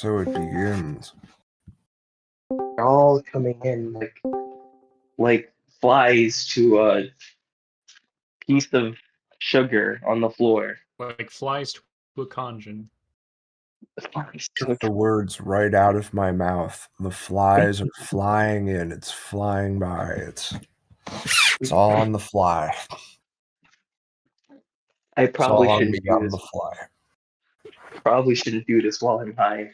So it begins. They're all coming in like flies to a piece of sugar on the floor. Like flies to a Khonjin. Flies to Took the words right out of my mouth. The flies are flying in. It's flying by. It's all on the fly. I It's all probably on shouldn't me do on this. the fly. Probably shouldn't do this while I'm high.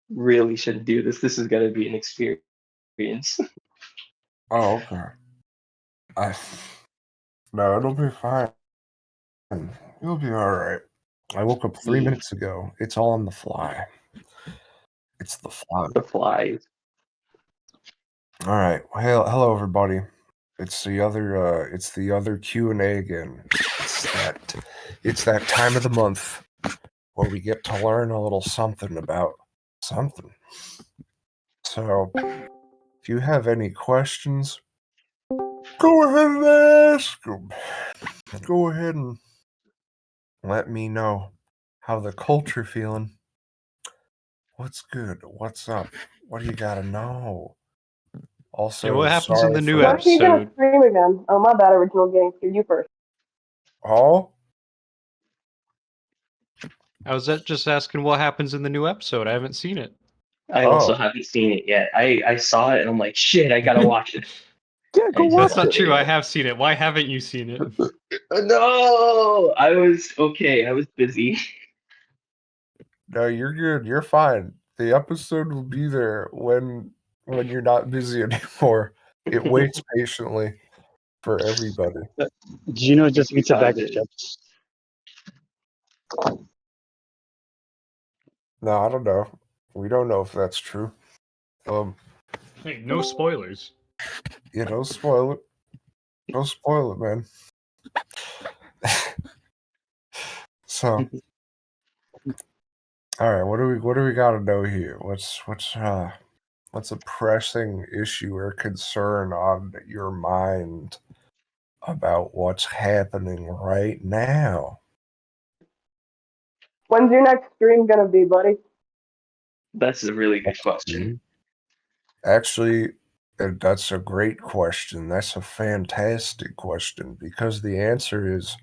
Really shouldn't do this. This is gonna be an experience. Oh, okay. No, it'll be fine. You'll be all right. I woke up 3 minutes ago. It's all on the fly. It's the fly. The flies. All right. Well, hello everybody. It's the other Q&A again. It's that time of the month where we get to learn a little something about something. So, if you have any questions, go ahead and ask them. Go ahead and let me know how the culture feeling. What's good? What's up? What do you gotta know? Also, Hey, what happens in the new When are you gonna episode? stream again? Oh, my bad, Original Gangster. You first. Oh, I was just asking what happens in the new episode. I haven't seen it. I also haven't seen it yet. I saw it and I'm like, shit, I gotta watch it. Yeah, go That's watch That's not it. true. I have seen it. Why haven't you seen it? No, I was busy. no, you're good. You're fine. The episode will be there when you're not busy anymore. It waits patiently for everybody. Gino just eats a bag of It. chips. No, I don't know. We don't know if that's true. Hey, no spoilers. Don't spoil it. Don't spoil it, man. So, all right. What do we got to know here? What's a pressing issue or concern on your mind about what's happening right now? When's your next stream gonna be, buddy? That's a really good question. Actually, that's a great question. That's a fantastic question because the answer is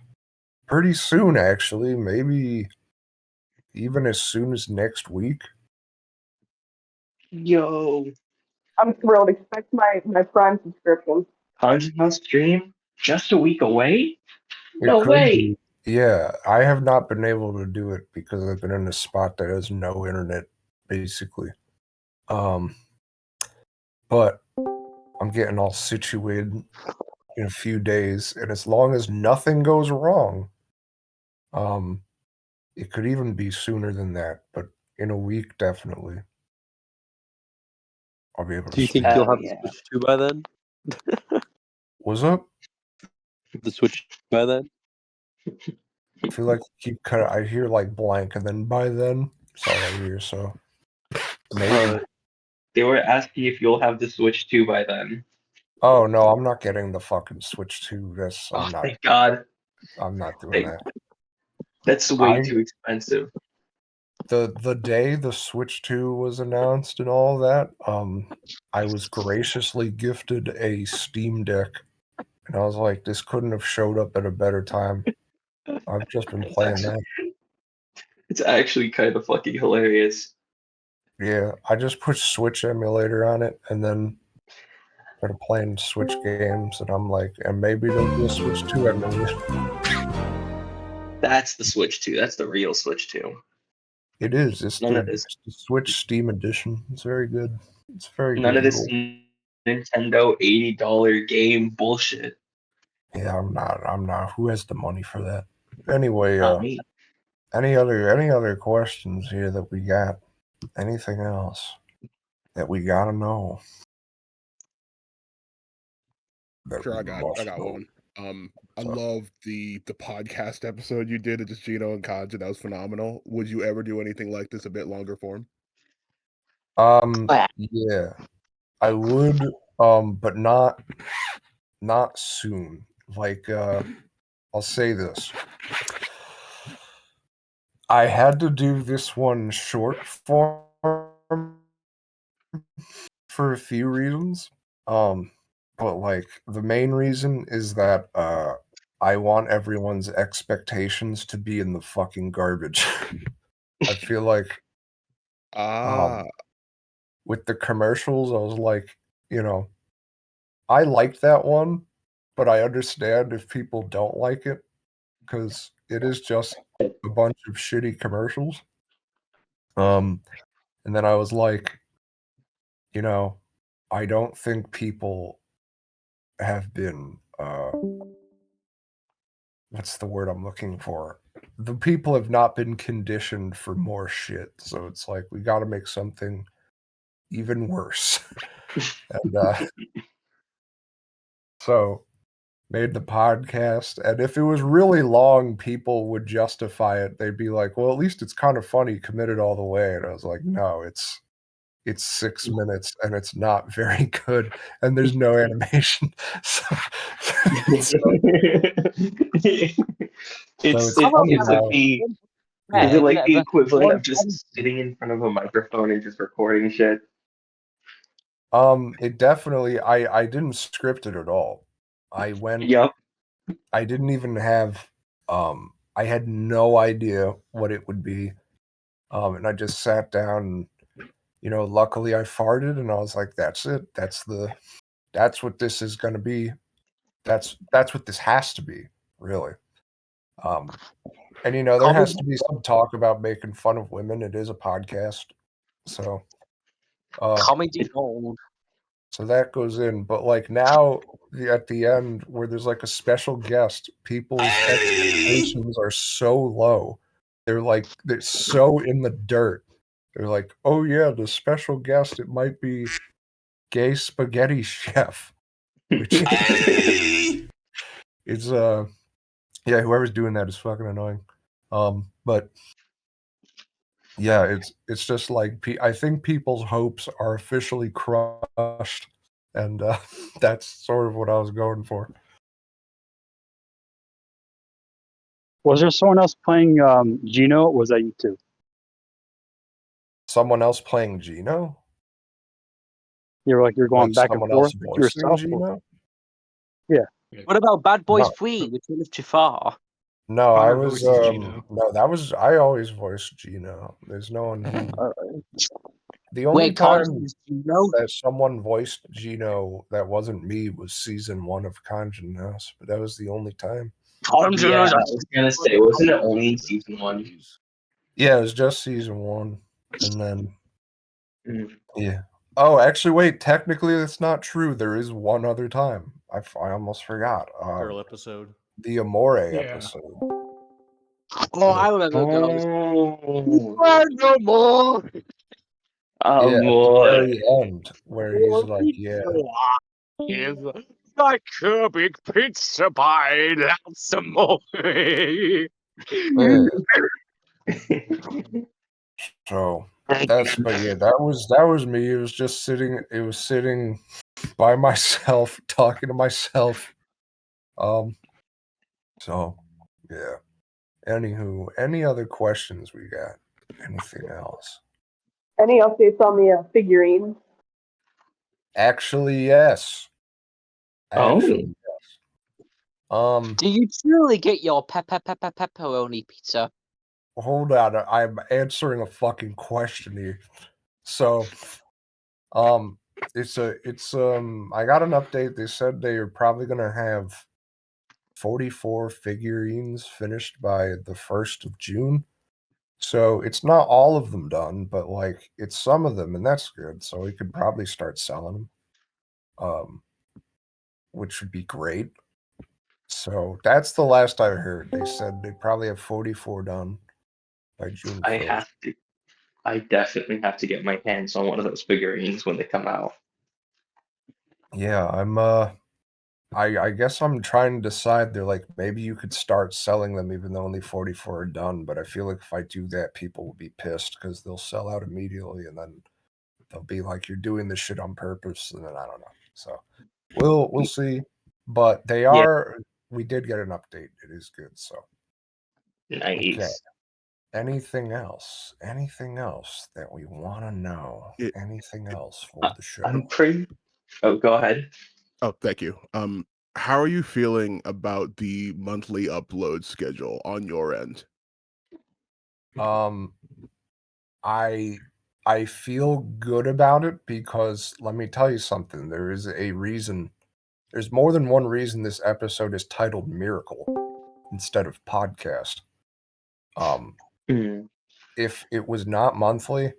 pretty soon, actually. Maybe even as soon as next week. Yo, I'm thrilled. Expect my Prime subscription. Khonjin House stream just a week away? It No could way. be. Yeah, I have not been able to do it because I've been in a spot that has no internet, basically. But I'm getting all situated in a few days, and as long as nothing goes wrong, it could even be sooner than that, but in a week, definitely. I'll be able to Do you think stream. you'll have the Switch 2 by then? What's up? The Switch by then? I feel like I hear like blank, and then by then, it's all I hear, so maybe. They were asking if you'll have the Switch 2 by then. Oh no, I'm not getting the fucking Switch 2. Thank God. I'm not doing that. That's way too expensive. The day the Switch 2 was announced and all that, I was graciously gifted a Steam Deck, and I was like, this couldn't have showed up at a better time. I've just been playing that. It's actually kind of fucking hilarious. Yeah, I just put Switch emulator on it, and then started playing Switch games, and I'm like, and maybe there'll be a Switch 2 emulator. That's the Switch 2. That's the real Switch 2. It is. It's of the Switch Steam Edition. It's very good. It's very none good. of this Nintendo $80 game bullshit. Yeah, I'm not. Who has the money for that? Anyway, Not me. any other questions here that we got? Anything else that we gotta know? Sure, I got one. I love the podcast episode you did of just Gino and Khonjin. That was phenomenal. Would you ever do anything like this a bit longer form? Yeah, I would, but not soon. Like, I'll say this. I had to do this one short form for a few reasons. But like the main reason is that I want everyone's expectations to be in the fucking garbage. I feel like with the commercials, I was like, I liked that one, but I understand if people don't like it because it is just a bunch of shitty commercials. And then I was like, I don't think people have been what's the word I'm looking for? The people have not been conditioned for more shit. So it's like we got to make something even worse. And so made the podcast, and if it was really long, people would justify it. They'd be like, well, at least it's kind of funny, committed all the way. And I was like, no, it's 6 minutes and it's not very good, and there's no animation. It's funny it's how- like the is it like the equivalent of just sitting in front of a microphone and just recording shit? It definitely, I didn't script it at all. I didn't even have, I had no idea what it would be. And I just sat down and, luckily I farted and I was like, that's it. That's what this is going to be. That's what this has to be, really. And, there has to be some talk about making fun of women. It is a podcast. So, Comedy gold. so that goes in. But like now at the end where there's like a special guest, people's expectations are so low. They're so in the dirt. They're like, oh yeah, the special guest, it might be gay spaghetti chef. Which is yeah, whoever's doing that is fucking annoying. But yeah, it's just like I think people's hopes are officially crushed, and that's sort of what I was going for. Was there someone else playing Gino? Or was that you two? Someone else playing Gino? You're going Like back and someone forth else with voicing yourself? Gino? What about Bad Boys No. 3 with Willem Jafar? No, I Connor was voices Gino. no, I always voiced Gino. There's no one who the only Wait, Khonjin time is Gino? that someone voiced Gino that wasn't me was season 1 of Khonjin House, but that was the only time. Khonjin Yeah, I is was gonna say, wasn't it only in season 1? Yeah, it was just season 1, and then Mm. yeah. Oh, actually, wait. Technically, that's not true. There is one other time. I almost forgot. Girl episode. The Amore Yeah. episode. Oh, I remember those. Oh, No more. oh Yeah, at the boy. very end, where he's like, yeah. Is the cubic pizza pie some more? So but yeah, that was me. It was just sitting by myself, talking to myself. So yeah. Anywho, any other questions we got? Anything else? Any updates on the figurines? Actually, yes. Actually, yes. Do you truly get your pepperoni pizza? Hold on, I'm answering a fucking question here. So, it's I got an update. They said they are probably gonna have 44 figurines finished by the 1st of June. So it's not all of them done, but like it's some of them, and that's good. So we could probably start selling them, which would be great. So that's the last I heard. They said they probably have 44 done by June 1st. I definitely have to get my hands on one of those figurines when they come out. Yeah, I guess I'm trying to decide. They're like, maybe you could start selling them even though only 44 are done. But I feel like if I do that, people will be pissed because they'll sell out immediately, and then they'll be like, "You're doing this shit on purpose," and then I don't know. So we'll see. But they are. We did get an update. It is good. So Nice. okay. anything else? Anything else that we want to know? Anything else for the show? I'm pretty. Oh, go ahead. Oh, thank you. How are you feeling about the monthly upload schedule on your end? I feel good about it because let me tell you something. There is a reason. There's more than one reason this episode is titled Miracle instead of podcast. If it was not monthly,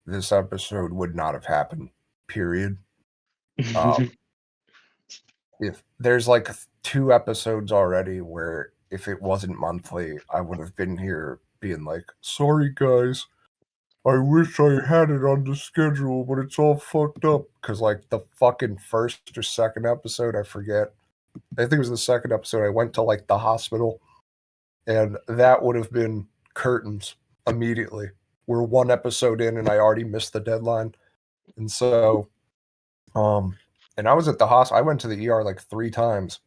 this episode would not have happened. Period. If there's like 2 episodes already where if it wasn't monthly, I would have been here being like, sorry guys, I wish I had it on the schedule, but it's all fucked up. Because like the fucking first or second episode, I forget. I think it was the second episode, I went to like the hospital, and that would have been curtains immediately. We're 1 episode in and I already missed the deadline. And so, and I was at the hospital. I went to the ER like 3 times.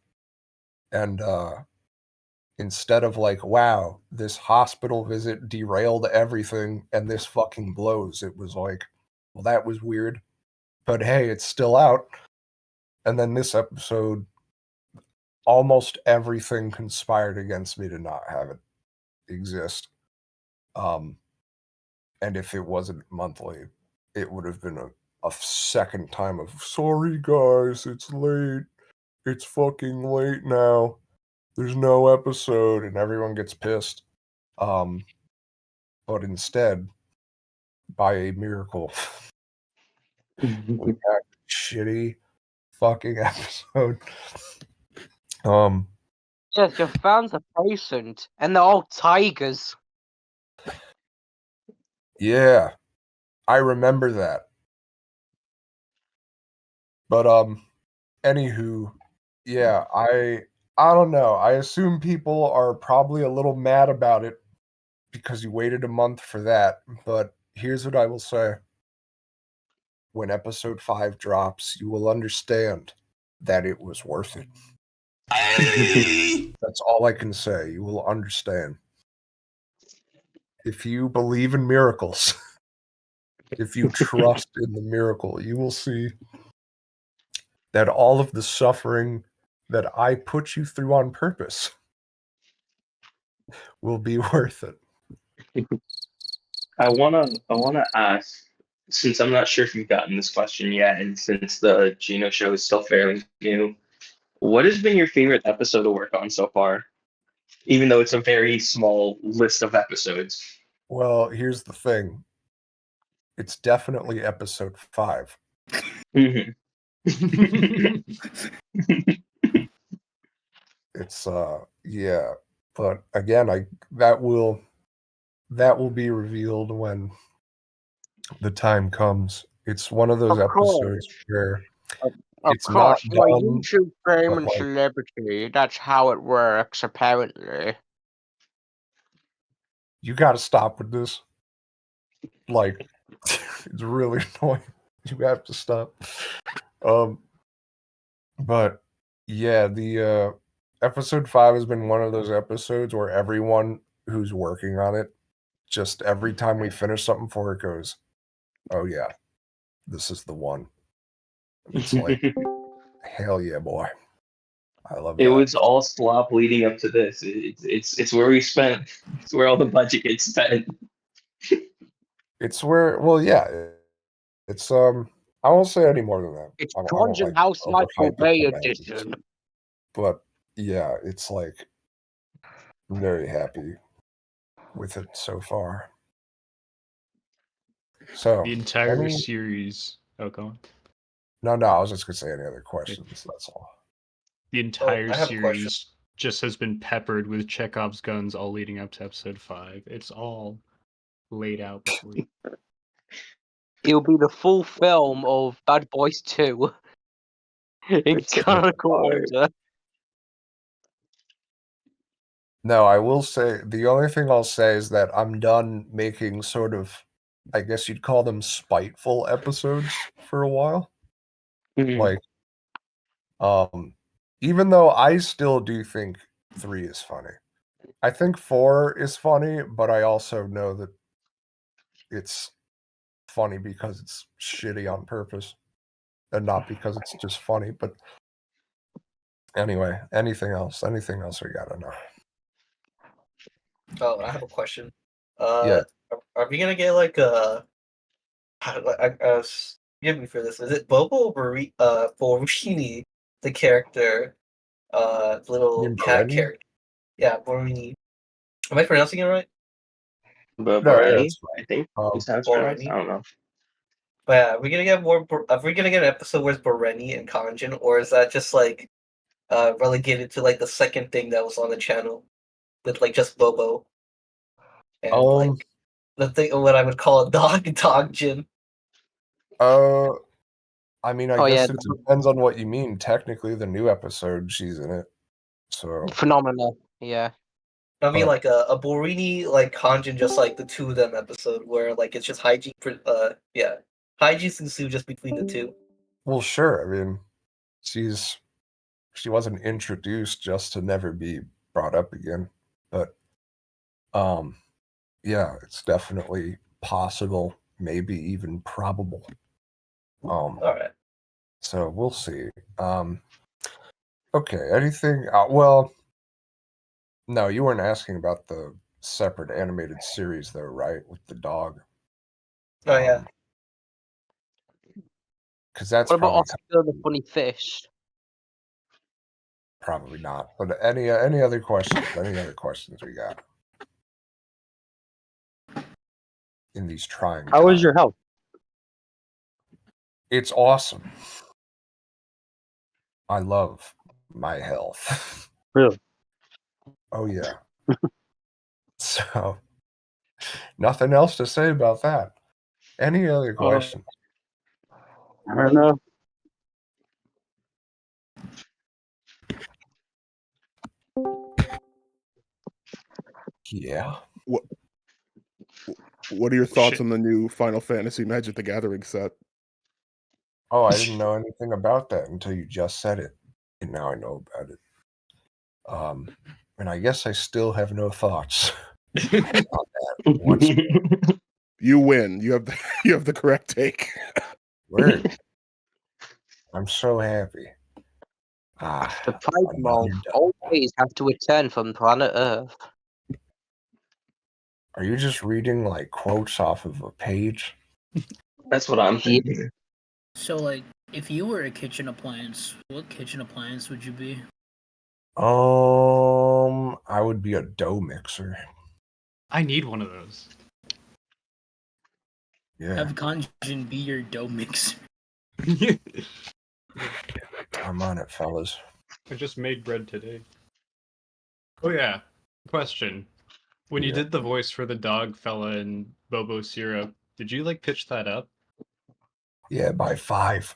And instead of like, wow, this hospital visit derailed everything and this fucking blows, it was like, well, that was weird. But hey, it's still out. And then this episode, almost everything conspired against me to not have it exist. And if it wasn't monthly, it would have been a second time of, sorry guys, it's late. It's fucking late now. There's no episode, and everyone gets pissed. But instead, by a miracle, we got a shitty fucking episode. Yes, your fans are patient, and they're all tigers. Yeah, I remember that. But anywho, yeah, I don't know. I assume people are probably a little mad about it because you waited a month for that. But here's what I will say. When episode 5 drops, you will understand that it was worth it. That's all I can say. You will understand. If you believe in miracles, if you trust in the miracle, you will see that all of the suffering that I put you through on purpose will be worth it. I wanna ask, since I'm not sure if you've gotten this question yet, and since the Gino show is still fairly new, what has been your favorite episode to work on so far? Even though it's a very small list of episodes. Well, here's the thing. It's definitely episode 5. It's yeah, but again, that will be revealed when the time comes. It's one of those episodes where it's not You're a done. YouTube fame and like- celebrity. That's how it works, apparently. You got to stop with this. Like, it's really annoying. You have to stop. But yeah, the episode 5 has been one of those episodes where everyone who's working on it, just every time we finish something for it goes, oh yeah, this is the one. And it's like, hell yeah, boy. I love It that. was all slop leading up to this. It's where we spent. It's where all the budget gets spent. It's where, well, yeah, it's I won't say any more than that. It's I won't, Khonjin House Michael overhype Bay it. edition. But yeah, it's like I'm very happy with it so far. So The entire series. Oh, go on. No, I was just gonna say any other questions. That's all. The entire I have a question. series just has been peppered with Chekhov's guns all leading up to episode 5. It's all laid out before you. It'll be the full film of Bad Boys 2 in canonical order. No, I will say the only thing I'll say is that I'm done making sort of, I guess you'd call them spiteful episodes for a while. Like, even though I still do think 3 is funny, I think 4 is funny, but I also know that it's funny because it's shitty on purpose and not because it's just funny. But anyway, anything else we gotta know? Oh, I have a question. Yeah. Are we gonna get like a? Forgive me for this. Is it Bobo or Borini, the character, the little mean cat Borini? character? Yeah, Borini. Am I pronouncing it right? But No, yeah, Bereni, that's I think is how it's Bereni? pronounced. I don't know. But yeah, are we gonna get more? Are we gonna get an episode where it's Bereni and Khonjin, or is that just like relegated to like the second thing that was on the channel with like just Bobo and like the thing what I would call a dog Jin? I mean, I Oh, guess yeah. it depends on what you mean. Technically, the new episode, she's in it. So Phenomenal. Yeah. I mean, But- like a Borini like Khonjin, just like the two of them episode where like it's just hygiene. Hygiene Susu just between the two. well, sure. I mean, she wasn't introduced just to never be brought up again. But yeah, it's definitely possible, maybe even probable. All right. So we'll see. Okay, anything? Well, no, you weren't asking about the separate animated series, though, right? With the dog. Oh yeah. Because that's What about probably Oscar the Funny Fish? probably not. But any other questions? Any other questions we got in these trying How is times? your health? It's awesome. I love my health. Really? Oh yeah. So nothing else to say about that. Any other questions? I don't know. Yeah. What are your thoughts Shit. on the new Final Fantasy Magic the Gathering set? Oh, I didn't know anything about that until you just said it. And now I know about it. And I guess I still have no thoughts on that whatsoever. You win. You have you have the correct take. Word. I'm so happy. The Pride another Month done. always have to return from planet Earth. Are you just reading like quotes off of a page? That's what I'm thinking. So, like, if you were a kitchen appliance, what kitchen appliance would you be? I would be a dough mixer. I need one of those. Yeah, Have Khonjin be your dough mixer. I'm on it, fellas. I just made bread today. Oh yeah. Question. When you Yeah. did the voice for the dog fella and Bobo Syrup, did you like pitch that up? Yeah, by 5.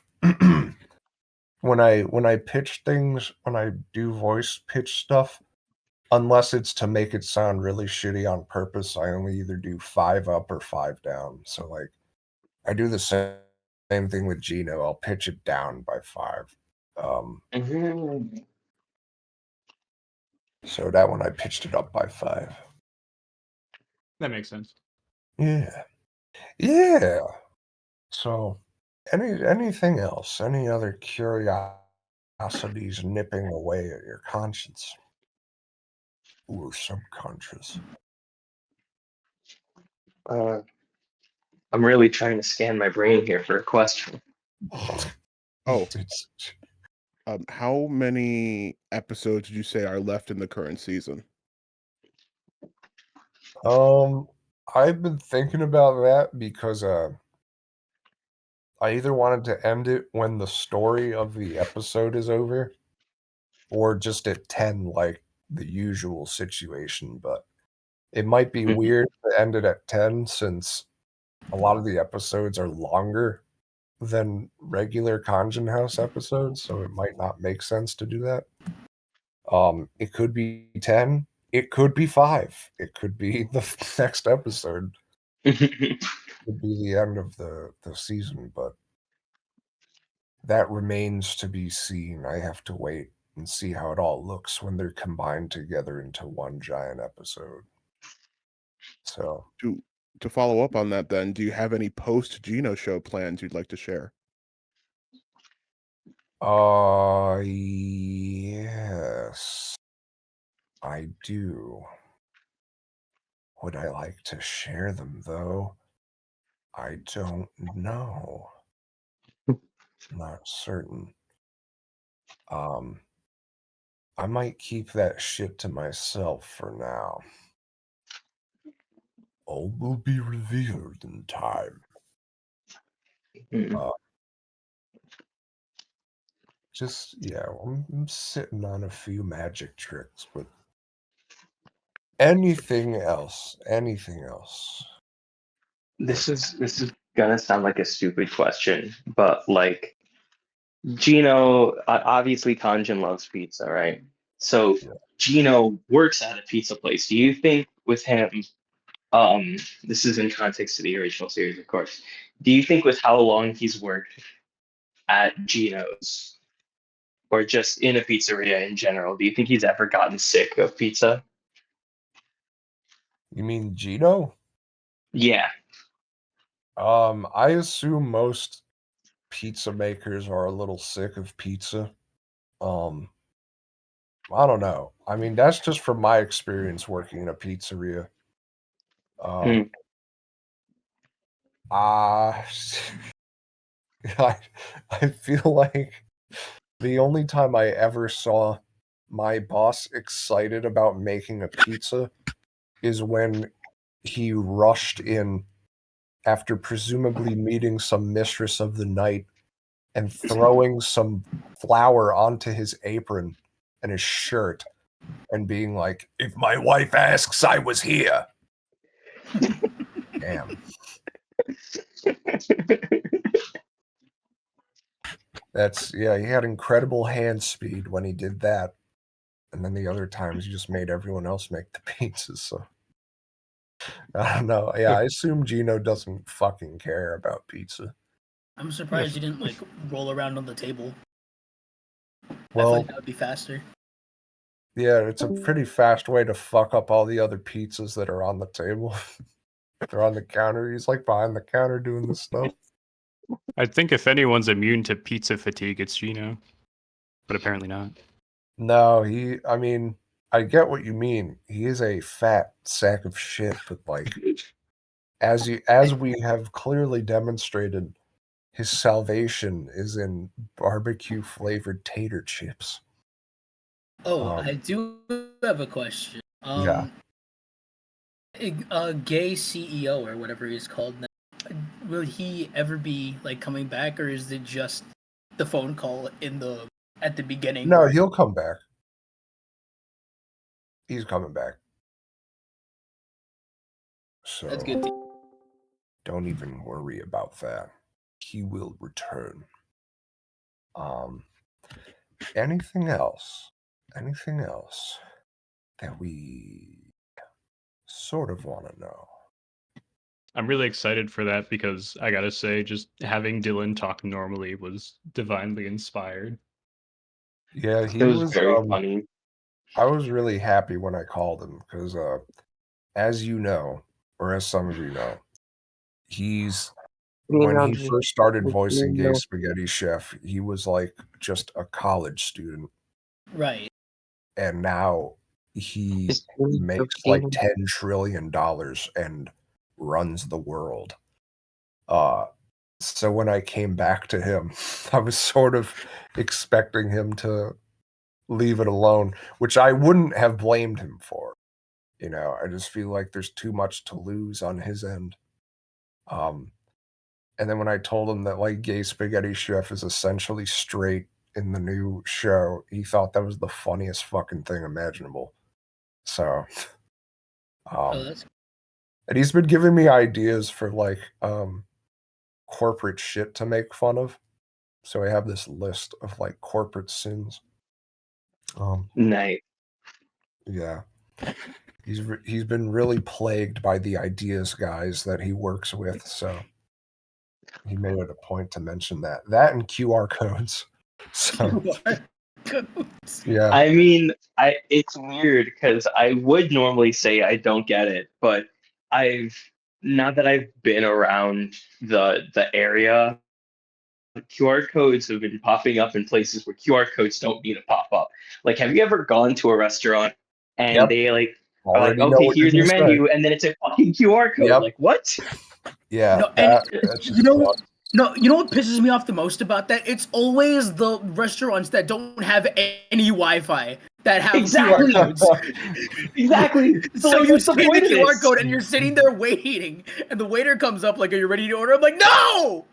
When I pitch things, when I do voice pitch stuff, unless it's to make it sound really shitty on purpose, I only either do 5 up or 5 down. So like I do the same thing with Gino. I'll pitch it down by 5. So that one I pitched it up by 5. That makes sense. Yeah. Yeah. So anything else? Any other curiosities nipping away at your conscience? Or subconscious? I'm really trying to scan my brain here for a question. Oh, It's, how many episodes did you say are left in the current season? I've been thinking about that because I either wanted to end it when the story of the episode is over, or just at 10 like the usual situation, but it might be weird to end it at 10 since a lot of the episodes are longer than regular Khonjin House episodes, so it might not make sense to do that. It could be 10, it could be 5, it could be the next episode. It could be the end of the season, but that remains to be seen. I have to wait and see how it all looks when they're combined together into one giant episode. So to follow up on that, then, do you have any post Gino show plans you'd like to share? Yes, I do. Would I like to share them, though? I don't know. Not certain. I might keep that shit to myself for now. All will be revealed in time. I'm sitting on a few magic tricks, but anything else? This is gonna sound like a stupid question, but like Gino, obviously Khonjin loves pizza, right? So Yeah. Gino works at a pizza place. Do you think with him, this is in context to the original series, of course. Do you think with how long he's worked at Gino's or just in a pizzeria in general, do you think he's ever gotten sick of pizza? You mean Gino? Yeah. I assume most pizza makers are a little sick of pizza. I don't know. I mean, that's just from my experience working in a pizzeria. I feel like the only time I ever saw my boss excited about making a pizza is when he rushed in after presumably meeting some mistress of the night and throwing some flour onto his apron and his shirt and being like, "If my wife asks, I was here." Damn. He had incredible hand speed when he did that. And then the other times he just made everyone else make the pizzas. So I don't know. Yeah, I assume Gino doesn't fucking care about pizza. I'm surprised you didn't like roll around on the table. Well, I feel like that would be faster. Yeah, it's a pretty fast way to fuck up all the other pizzas that are on the table. They're on the counter. He's like behind the counter doing this stuff. I think if anyone's immune to pizza fatigue, it's Gino. But apparently not. No, I get what you mean. He is a fat sack of shit, but like as we have clearly demonstrated, his salvation is in barbecue flavored tater chips. Oh, I do have a question. Yeah. A gay CEO or whatever he's called now, will he ever be like coming back, or is it just the phone call at the beginning? No, he'll come back. He's coming back. So that's good. Don't even worry about that. He will return. Anything else? Anything else that we sort of want to know? I'm really excited for that because I gotta say, just having Dylan talk normally was divinely inspired. Yeah, It was very funny. I was really happy when I called him because, as you know, or as some of you know, when he first started voicing Gay Spaghetti Chef, he was like just a college student. Right. And now he makes like $10 trillion and runs the world. So when I came back to him, I was sort of expecting him to leave it alone, which I wouldn't have blamed him for. You know, I just feel like there's too much to lose on his end. And then when I told him that like Gay Spaghetti Chef is essentially straight in the new show, he thought that was the funniest fucking thing imaginable. So, and he's been giving me ideas for like corporate shit to make fun of. So I have this list of like corporate sins. Nice. Yeah. He's been really plagued by the ideas guys that he works with, so he made it a point to mention that and QR codes. So codes. Yeah. I mean, it's weird because I would normally say I don't get it, but now that I've been around the area, QR codes have been popping up in places where QR codes don't need to pop up. Like, have you ever gone to a restaurant and Yep. they are like, Already know okay, what you're here's your gonna say. menu, and then it's a fucking QR code. Yep. Like, what? Yeah. No, and That's just you know, fun. no, you know what pisses me off the most about that? It's always the restaurants that don't have any Wi-Fi that have Exactly. QR codes. Exactly. So like, you what's the scan point the of QR this? code and you're sitting there waiting, and the waiter comes up like, "Are you ready to order?" I'm like, "No!"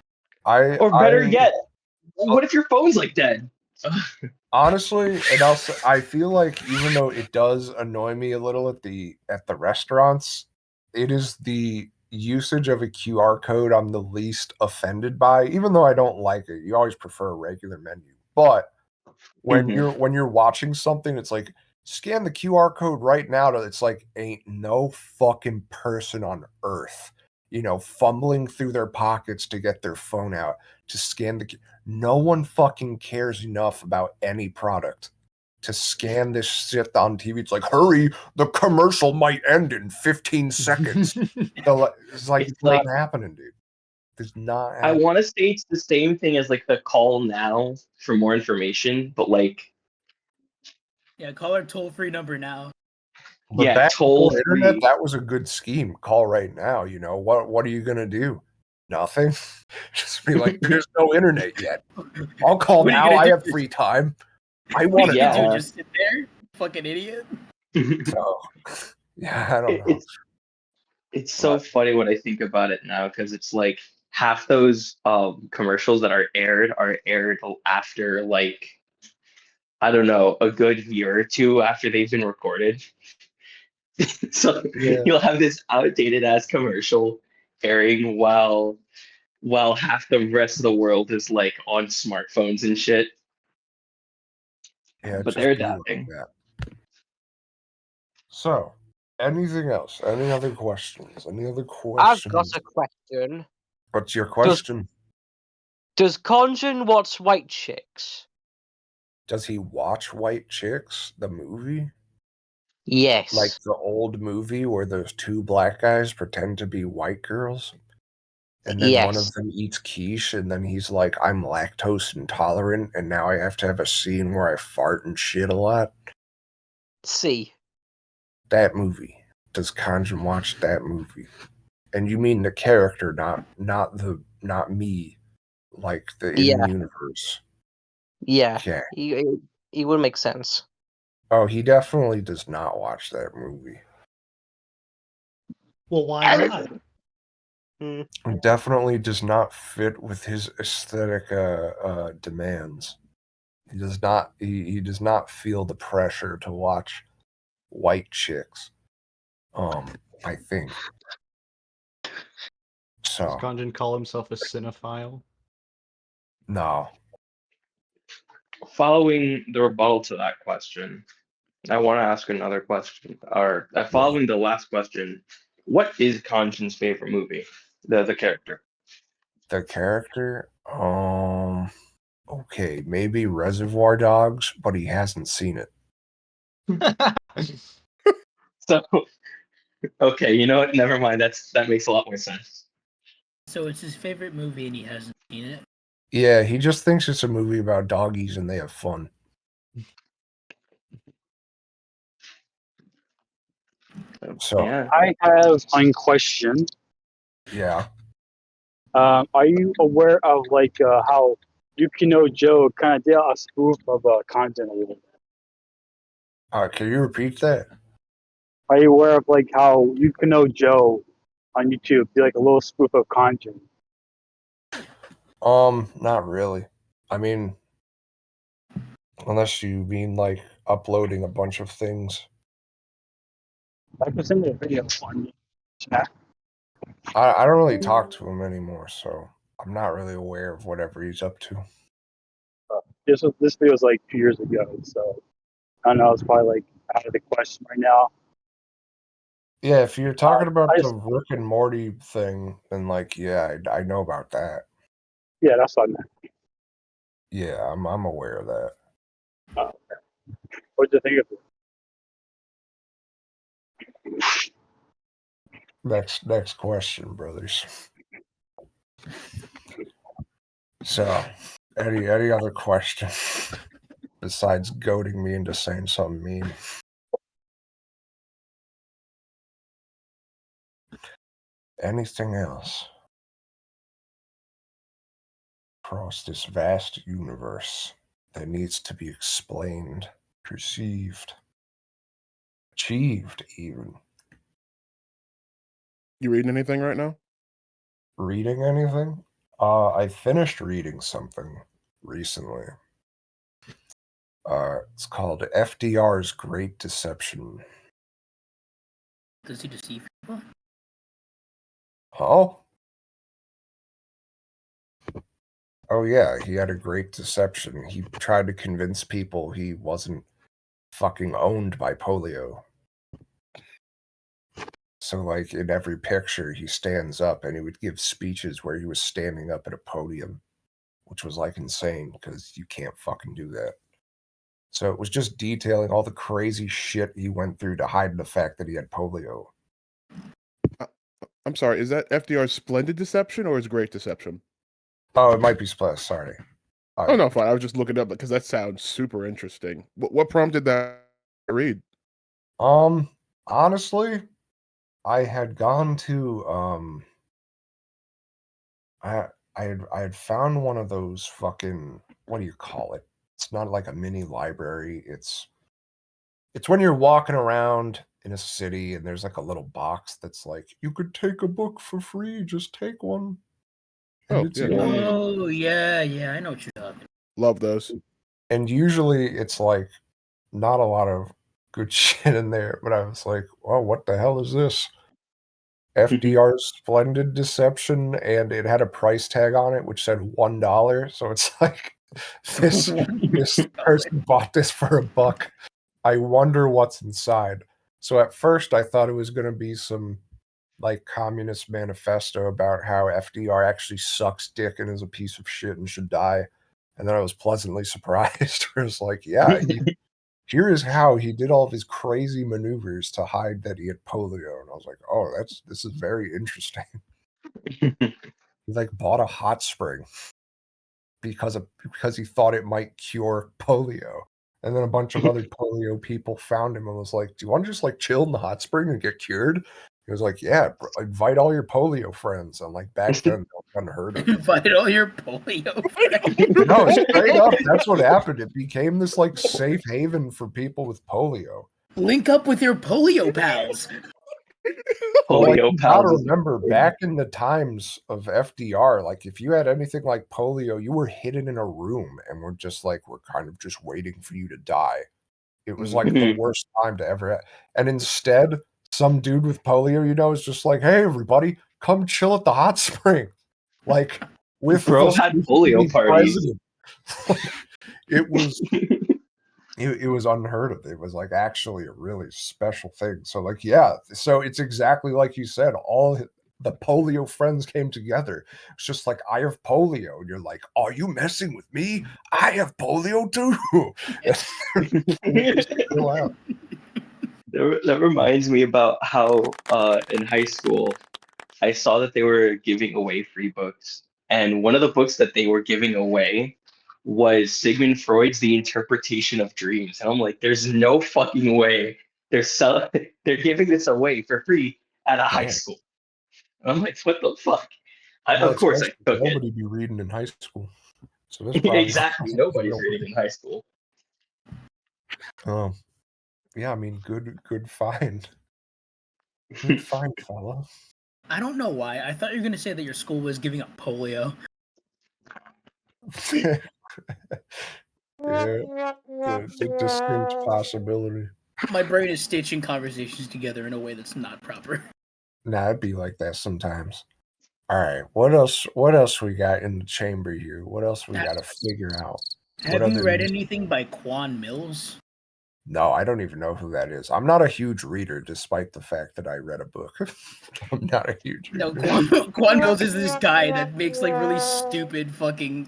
Or better yet, what if your phone's like dead? Honestly, and I feel like even though it does annoy me a little at the restaurants, it is the usage of a QR code I'm the least offended by. Even though I don't like it, you always prefer a regular menu. But when you're watching something, it's like scan the QR code right now. It's like ain't no fucking person on earth, fumbling through their pockets to get their phone out to scan the. No one fucking cares enough about any product to scan this shit on TV. It's like, hurry, the commercial might end in 15 seconds. It's like it's not happening, dude. It's not I happening. want to say it's the same thing as like the call now for more information, but like, Yeah, call our toll-free number now. But yeah, back toll before internet, free. that was a good scheme. Call right now. What are you gonna do? Nothing. Just be like, there's no internet yet. I'll call What are you now. gonna I do? have free time. I What want are to you gonna Yeah. do? Just sit there, fucking idiot. know. Yeah, I don't know. It's so funny when I think about it now because it's like half those commercials that are aired after like, I don't know, a good year or two after they've been recorded. So Yeah. you'll have this outdated ass commercial airing while half the rest of the world is like on smartphones and shit. Yeah, But just they're be like adapting. that. So, anything else? Any other questions? I've got a question. What's your question? Does Khonjin watch White Chicks? Does he watch White Chicks, the movie? Yes. Like the old movie where those two black guys pretend to be white girls? And then one of them eats quiche, and then he's like, I'm lactose intolerant, and now I have to have a scene where I fart and shit a lot. See. That movie. Does Khonjin watch that movie? And you mean the character, not me, like the in-universe. Yeah. Okay. He would make sense. Oh, he definitely does not watch that movie. Well, why not? It definitely does not fit with his aesthetic demands. He does not. He does not feel the pressure to watch white chicks. I think. So Does Khonjin call himself a cinephile? no. Following the rebuttal to that question, I want to ask another question. Or following the last question, what is Khonjin's favorite movie? The character. The character. Okay, maybe Reservoir Dogs, but he hasn't seen it. So, okay, you know what? Never mind. That makes a lot more sense. So it's his favorite movie and he hasn't seen it. Yeah, he just thinks it's a movie about doggies and they have fun. So yeah. I have one question. Yeah. Are you aware of like how Yukino Joe kind of did a spoof of Khonjin a little bit? Can you repeat that? Are you aware of like how Yukino Joe on YouTube did like a little spoof of Khonjin? Not really. I mean, unless you mean like uploading a bunch of things. I can send you a video on chat. I don't really talk to him anymore, so I'm not really aware of whatever he's up to. This video was like 2 years ago, so I don't know. It's probably like out of the question right now. Yeah, if you're talking about I the just- Rick and Morty thing, then like, yeah, I know about that. Yeah, that's what I meant. Yeah, I'm aware of that. What do you think of it? Next question, brothers. So, any other question besides goading me into saying something mean? Anything else? Across this vast universe that needs to be explained, perceived, achieved, even. You reading anything right now? Reading anything? I finished reading something recently. It's called FDR's Great Deception. Does he deceive people? Oh? Oh yeah, he had a great deception. He tried to convince people he wasn't fucking owned by polio. So, like, in every picture, he stands up and he would give speeches where he was standing up at a podium, which was, like, insane because you can't fucking do that. So it was just detailing all the crazy shit he went through to hide the fact that he had polio. I'm sorry, is that FDR's Splendid Deception or his Great Deception? Oh, it might be Splash, sorry. Oh, no, fine. I was just looking up because that sounds super interesting. What prompted that read? Honestly, I had gone to I had found one of those fucking, what do you call it? It's not like a mini library. It's when you're walking around in a city and there's like a little box that's like, you could take a book for free, just take one. And Oh, it's yeah. yours. Oh, yeah, I know what you're talking about. Love those. And usually it's like not a lot of good shit in there, but I was like, well, what the hell is this? FDR's Splendid Deception, and it had a price tag on it which said $1. So it's like this person bought this for $1. I wonder what's inside. So at first I thought it was going to be some like communist manifesto about how FDR actually sucks dick and is a piece of shit and should die. And then I was pleasantly surprised. It was like, yeah, here is how he did all of his crazy maneuvers to hide that he had polio. And I was like, oh, this is very interesting. He like bought a hot spring because he thought it might cure polio. And then a bunch of other polio people found him and was like, do you want to just like chill in the hot spring and get cured? He was like, yeah, invite all your polio friends. And like back then, that was unheard of. Invite all your polio friends. No, straight up, that's what happened. It became this like safe haven for people with polio. Link up with your polio pals. Polio you gotta pals. remember, back in the times of FDR, like if you had anything like polio, you were hidden in a room and we're kind of just waiting for you to die. It was like the worst time to ever have. And instead, some dude with polio, is just like, hey, everybody, come chill at the hot spring. Like, with Bro the had polio parties. president. It was unheard of. It was like actually a really special thing. So like, yeah, so it's exactly like you said, all the polio friends came together. It's just like, I have polio. And you're like, are you messing with me? I have polio too. Chill out. That reminds me about how in high school I saw that they were giving away free books, and one of the books that they were giving away was Sigmund Freud's The Interpretation of Dreams. And I'm like, there's no fucking way they're giving this away for free at a high school. And I'm like, what the fuck? Of course I took it. Nobody be reading in high school. So this probably Exactly. Nobody's reading in high school. Oh, yeah. I mean, good find. Good find, fella. I don't know why. I thought you were going to say that your school was giving up polio. Yeah, it's a distinct possibility. My brain is stitching conversations together in a way that's not proper. Nah, it'd be like that sometimes. All right, what else we got in the chamber here? What else we got to figure out? Have you read anything by Quan Mills? No, I don't even know who that is. I'm not a huge reader, despite the fact that I read a book. I'm not a huge reader. No, Quan Mills is this guy that makes like really stupid fucking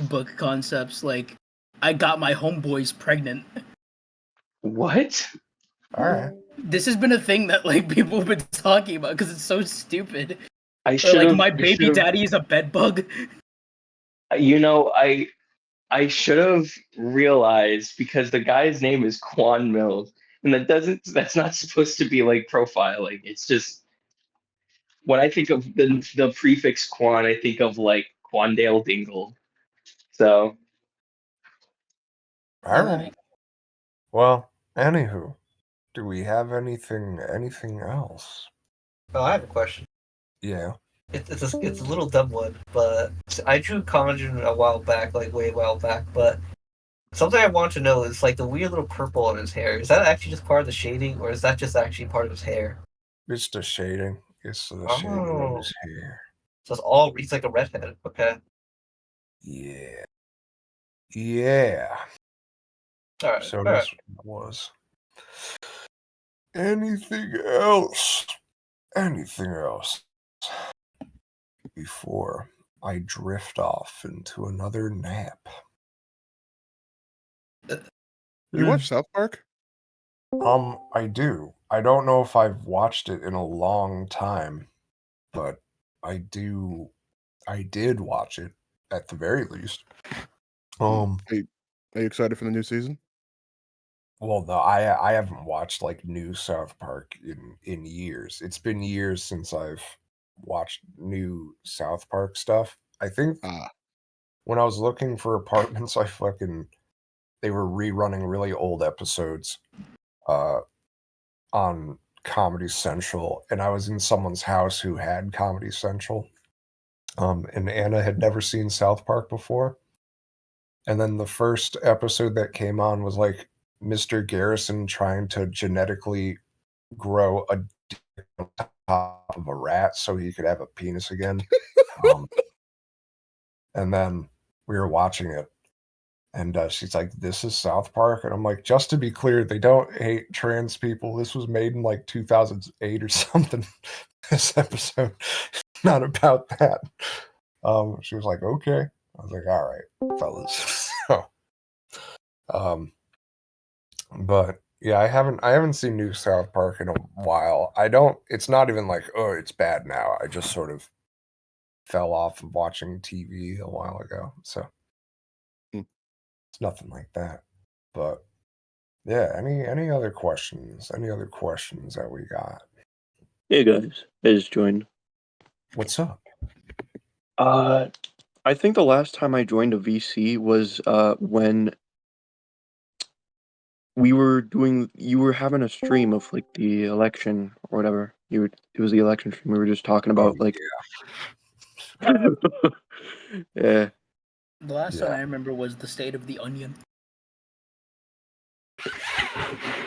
book concepts. Like, I got my homeboys pregnant. What? All right. This has been a thing that like people have been talking about because it's so stupid. I Or should like have. my baby daddy is a bed bug. You know, I should have realized because the guy's name is Quan Mills, and that's not supposed to be like profiling. It's just when I think of the prefix Quan, I think of like Quandale Dingle. So All Yeah, right. Well, anywho, do we have anything else? Oh, I have a question. Yeah. It's a little dumb one, but I drew Khonjin a while back, like way a while back. But something I want to know is like the weird little purple on his hair. Is that actually just part of the shading, or is that just actually part of his hair? It's the shading. It's the shading of his hair. So he's like a redhead. Okay. Yeah. Yeah. All right. So All right. this was anything else? Anything else before I drift off into another nap? You watch South Park? I do. I don't know if I've watched it in a long time, but I do. I did watch it at the very least. Are you excited for the new season? Well, no, I haven't watched like new South Park in years. It's been years since I've watched new South Park stuff. I think when I was looking for apartments, they were rerunning really old episodes on Comedy Central, and I was in someone's house who had Comedy Central. And Anna had never seen South Park before. And then the first episode that came on was like Mr. Garrison trying to genetically grow a dick on top of a rat so he could have a penis again. And then we were watching it, and she's like, "This is South Park," and I'm like, "Just to be clear, they don't hate trans people. This was made in like 2008 or something. This episode, not about that." She was like, "Okay." I was like, "All right, fellas." So, but yeah, I haven't seen new South Park in a while. It's not even like, oh, it's bad now. I just sort of fell off of watching TV a while ago. So it's nothing like that. But yeah, any other questions? Any other questions that we got? Hey guys, I just joined. What's up? I think the last time I joined a VC was when you were having a stream of like the election or whatever. It was the election stream. We were just talking about like yeah. The last one I remember was the State of the Onion.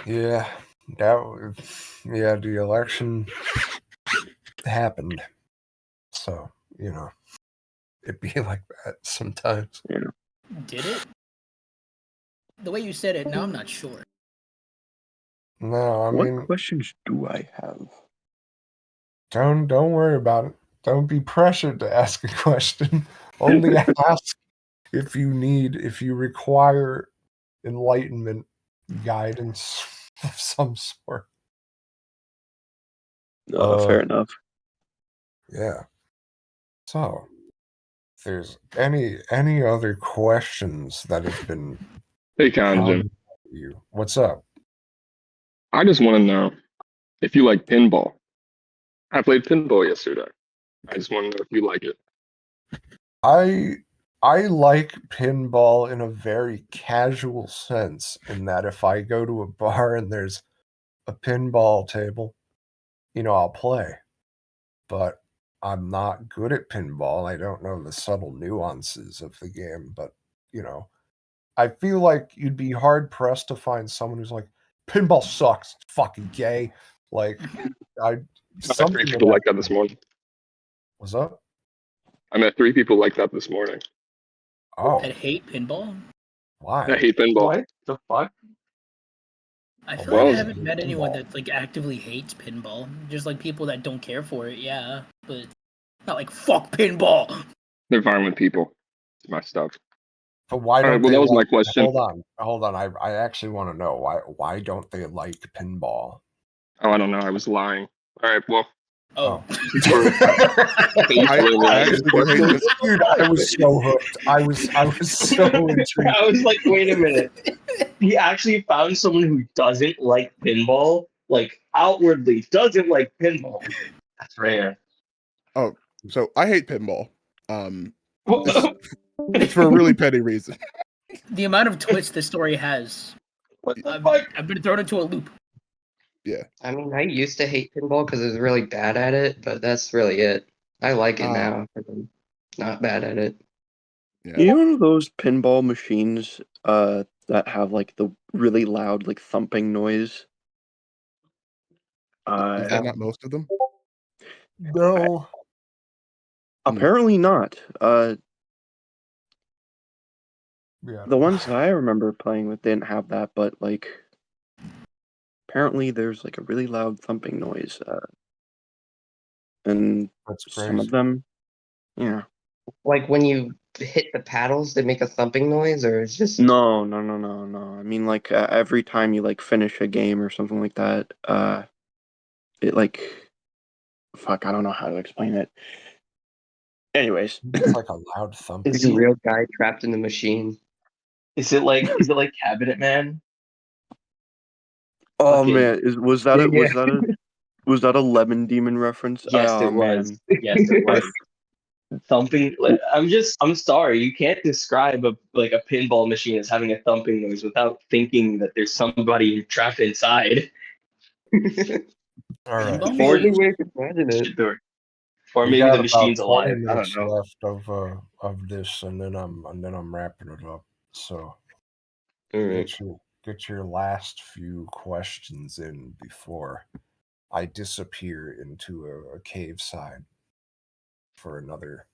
Yeah, the election happened. So, it'd be like that sometimes. Did it? The way you said it, now I'm not sure. No, I mean, what questions do I have? Don't worry about it. Don't be pressured to ask a question. Only ask if you require enlightenment, guidance of some sort. Fair enough. Yeah. So, if there's any other questions that have been Hey, Khonjin. You, what's up? I just want to know if you like pinball. I played pinball yesterday. I just want to know if you like it. I like pinball in a very casual sense, in that if I go to a bar and there's a pinball table, I'll play. But I'm not good at pinball. I don't know the subtle nuances of the game, but I feel like you'd be hard pressed to find someone who's like, pinball sucks, it's fucking gay. Like, I met 3 people like that this morning. What's up? I met 3 people like that this morning. Oh. That hate pinball? Why? I hate pinball. What the fuck? I feel like I haven't met anyone that like actively hates pinball. Just like people that don't care for it, yeah. But not like fuck pinball. They're violent people. It's my stuff. But why All don't right, well, they that was my like? question. Hold on. I actually want to know why don't they like pinball? Oh, I don't know. I was lying. All right, well, Oh, thanks for answering I your actually do hate questions. Dude, I was so hooked. I was so intrigued. I was like, wait a minute. He actually found someone who doesn't like pinball, like outwardly doesn't like pinball. That's rare. Oh, so I hate pinball. It's for a really petty reason. the amount of twists this story has. What the I've, fuck? I've been thrown into a loop. Yeah. I mean, I used to hate pinball because I was really bad at it, but that's really it. I like it now, but I'm not bad at it. Yeah. You know those pinball machines that have like the really loud like thumping noise? Is that not most of them? No. Apparently not. Yeah. The ones that I remember playing with didn't have that, but like apparently there's like a really loud thumping noise. And That's some of crazy. them, yeah. Like when you hit the paddles, they make a thumping noise, or it's just No. I mean, like every time you like finish a game or something like that, it like, fuck, I don't know how to explain it. Anyways, It's like a loud thump. like a real guy trapped in the machine. Is it like Cabinet Man? oh Fucking- man, was that Yeah, was that a Lemon Demon reference? Yes, Oh it was. man, Yes, it was. Thumping. I'm sorry. You can't describe a pinball machine as having a thumping noise without thinking that there's somebody trapped inside. All right. Pinball the only machines. way I can imagine it. Or We maybe got the about machine's 20 alive. I don't minutes know. left of this, and then I'm wrapping it up. So All right. get your last few questions in before I disappear into a cave side for another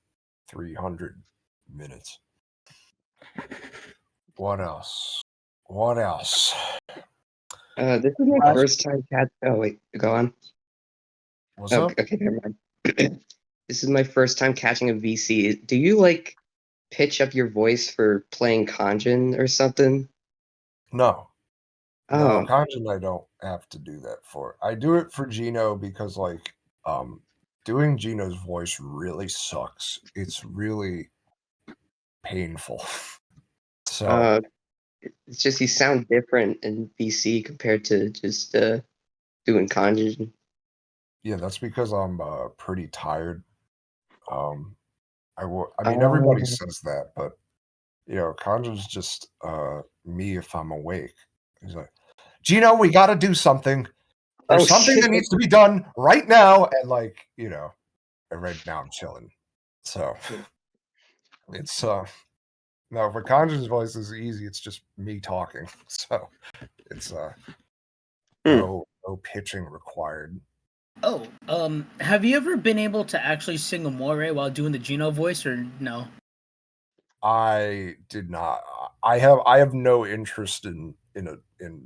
300 minutes. What else? This is my first time Oh wait, go on. What's up? Okay, never mind. This is my first time catching a VC. Do you like pitch up your voice for playing Khonjin or something? No. Oh, No, Khonjin I don't have to do that for. I do it for Gino because like doing Gino's voice really sucks. It's really painful. So it's just you sound different in VC compared to just doing Khonjin. yeah, that's because I'm pretty tired. I mean everybody says that, but you know, Khonjin's just me if I'm awake. He's like, Gino, we gotta do something. There's something that needs to be done right now, and like, you know, and right now I'm chilling. So it's no, for Khonjin's voice is easy. It's just me talking. So it's no pitching required. Oh, have you ever been able to actually sing Amore while doing the Gino voice, or no? I did not. I have no interest in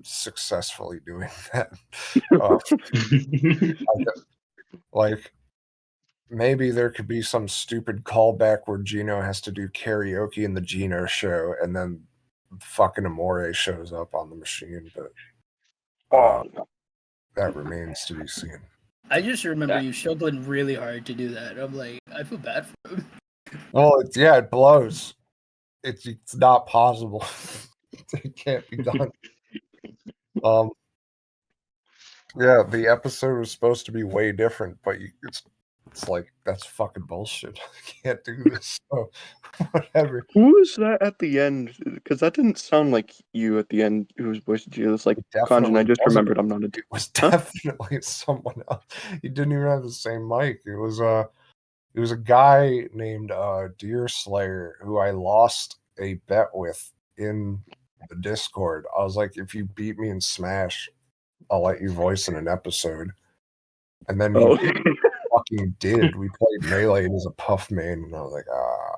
successfully doing that. Like maybe there could be some stupid callback where Gino has to do karaoke in the Gino show, and then fucking Amore shows up on the machine, but that remains to be seen. I just remember you struggling really hard to do that. I'm like, I feel bad for him. Well, it blows. It's not possible. It can't be done. Yeah, the episode was supposed to be way different, but it's like that's fucking bullshit. I can't do this. So whatever. who was that at the end? Because that didn't sound like you at the end. Who was voicing you? It's like Khonjin. I just wasn't. remembered I'm not a. It was definitely someone else. He didn't even have the same mic. It was a guy named Deer Slayer who I lost a bet with in the Discord. I was like, if you beat me in Smash, I'll let you voice in an episode. And then he fucking did. We played Melee as a Puff main, and I was like,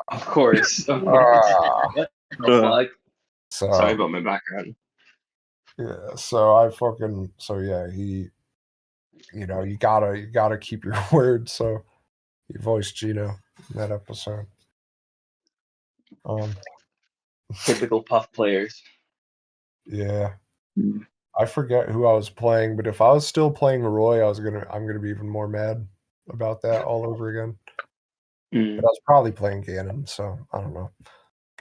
Of course. What the fuck? So, sorry about my background. Yeah, so yeah, he, you know, you gotta keep your word. So he voiced Gino in that episode. Typical Puff players. Yeah. Mm. I forget who I was playing, but if I was still playing Roy, I'm gonna be even more mad about that all over again. But I was probably playing Ganon, so I don't know.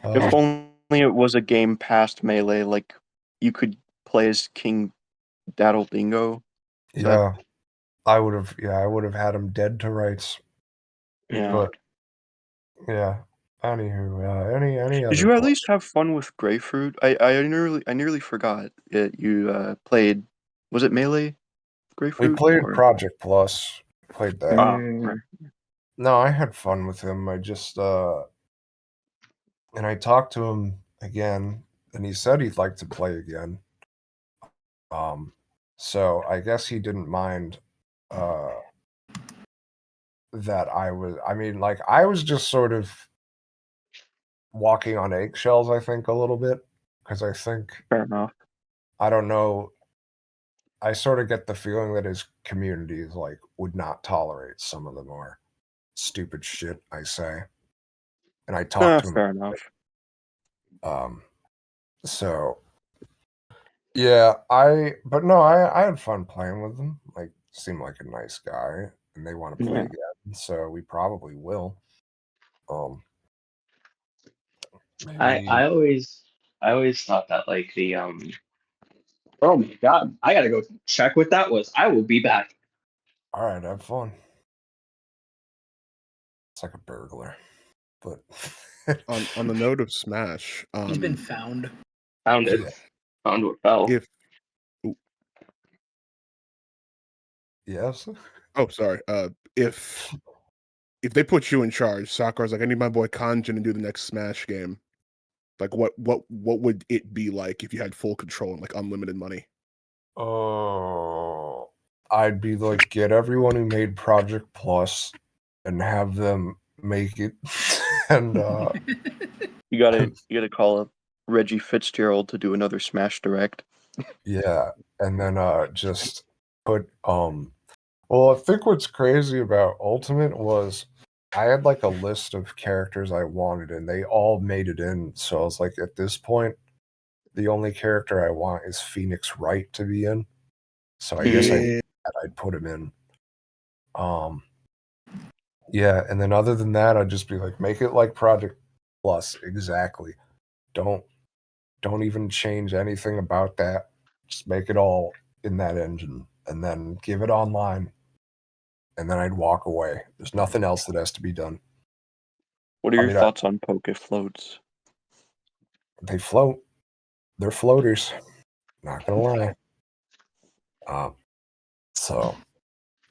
If only it was a game past Melee, like you could play as King Daddle Dingo. Yeah, I would have had him dead to rights. Yeah. But yeah. Anywho, any other Did you at questions? least have fun with Grapefruit? I nearly forgot that you played. Was it Melee We Grapefruit? played or- Project Plus. Played that. Right. No, I had fun with him. I just and I talked to him again, and he said he'd like to play again. So I guess he didn't mind that I was just sort of walking on eggshells, I think, a little bit. Because I think Fair enough. I don't know. I sort of get the feeling that his community is would not tolerate some of the more stupid shit I say. And I talked to him. Fair enough. So yeah, I had fun playing with him. Seemed like a nice guy, and they want to play Yeah. again, so we probably will. Maybe. I always thought that the oh my god, I gotta go check what that was. I will be back. All right, have fun. It's like a burglar, but on the note of Smash, He's been found. Found it. Yeah. Found what fell. Yes. Oh, sorry. If they put you in charge, Sakura's like, I need my boy Khonjin to do the next Smash game. Like, what would it be like if you had full control and unlimited money? Oh, I'd be like, get everyone who made Project Plus and have them make it, and You gotta call up Reggie Fitzgerald to do another Smash Direct. yeah, and then just put well, I think what's crazy about Ultimate was I had a list of characters I wanted, and they all made it in. So I was like, at this point, the only character I want is Phoenix Wright to be in. So I guess I'd put him in. Yeah, and then other than that, I'd just be like, make it like Project Plus, exactly. Don't even change anything about that. Just make it all in that engine, and then give it online. And then I'd walk away. There's nothing else that has to be done. What are your thoughts on Poke Floats? They float. They're floaters. Not gonna lie. So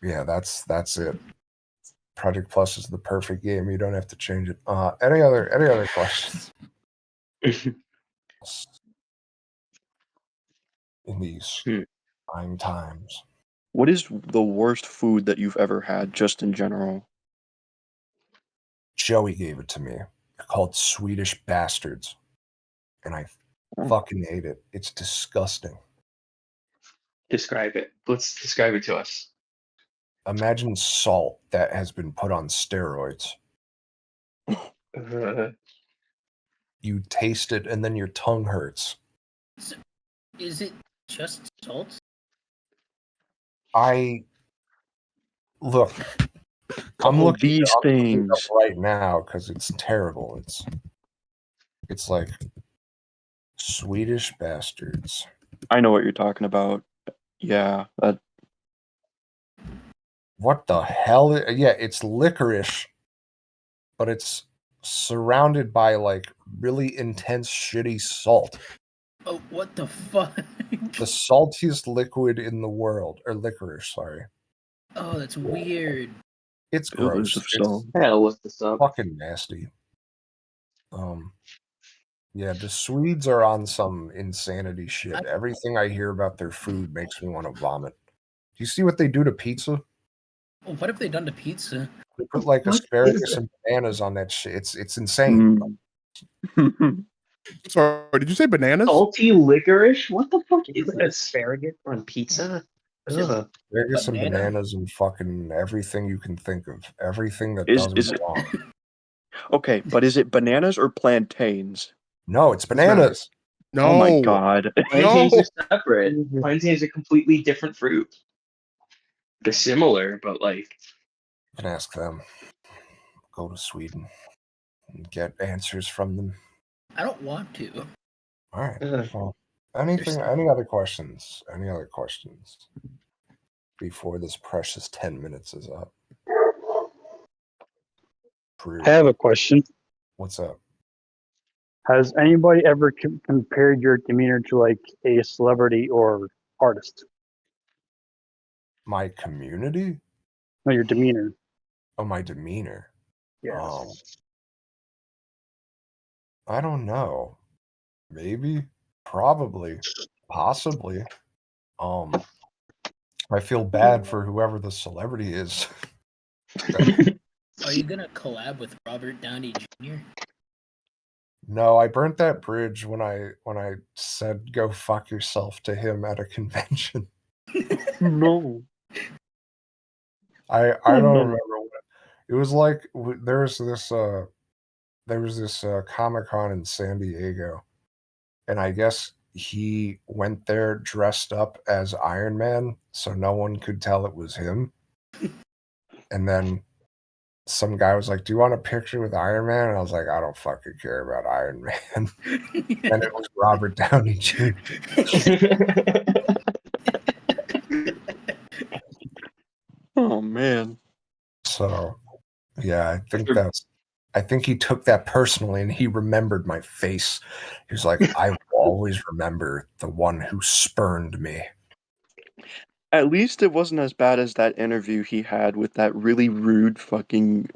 yeah, that's it. Project Plus is the perfect game. You don't have to change it. Any other questions? In these trying times. What is the worst food that you've ever had, just in general? Joey gave it to me. They're called Swedish bastards. And I fucking ate it. It's disgusting. Describe it. Let's describe it to us. Imagine salt that has been put on steroids. You taste it and then your tongue hurts. Is it just salt? Look, I'm looking these I'm looking it things up right now because it's terrible. It's like Swedish bastards. I know what you're talking about. Yeah, that. What the hell? Yeah, it's licorice, but it's surrounded by really intense, shitty salt. Oh, what the fuck? The saltiest liquid in the world, or licorice, sorry. Oh, that's weird. It's gross. It's hell, what's this up? fucking nasty. Yeah, the Swedes are on some insanity shit. Everything I hear about their food makes me want to vomit. Do you see what they do to pizza? Well, what have they done to pizza? They put asparagus and bananas on that shit. It's insane. Sorry, did you say bananas? Salty licorice? What the fuck is Put this? asparagus on pizza? Ugh. Asparagus and Banana? bananas and fucking everything you can think of. Everything that Is doesn't it belong. okay? But is it bananas or plantains? No, it's not- bananas. No. Oh my god. Plantains No. are separate. Plantains are completely different fruit. They're similar, but like You can ask them. Go to Sweden and get answers from them. I don't want to. All right. Ugh. Well, any other questions? Any other questions before this precious 10 minutes is up? I have a question. What's up? Has anybody ever compared your demeanor to like a celebrity or artist? My community? No, your demeanor. Oh, my demeanor. Yeah. I don't know. Maybe, probably, possibly. I feel bad for whoever the celebrity is. Are you gonna collab with Robert Downey Jr.? No, I burnt that bridge when I said go fuck yourself to him at a convention. No. I Oh, don't no. remember what it was like. There was this Comic-Con in San Diego, and I guess he went there dressed up as Iron Man, so no one could tell it was him. And then some guy was like, "Do you want a picture with Iron Man?" And I was like, "I don't fucking care about Iron Man." And it was Robert Downey Jr. Oh man. So, yeah, I think he took that personally, and he remembered my face. He was like, "I will always remember the one who spurned me." At least it wasn't as bad as that interview he had with that really rude fucking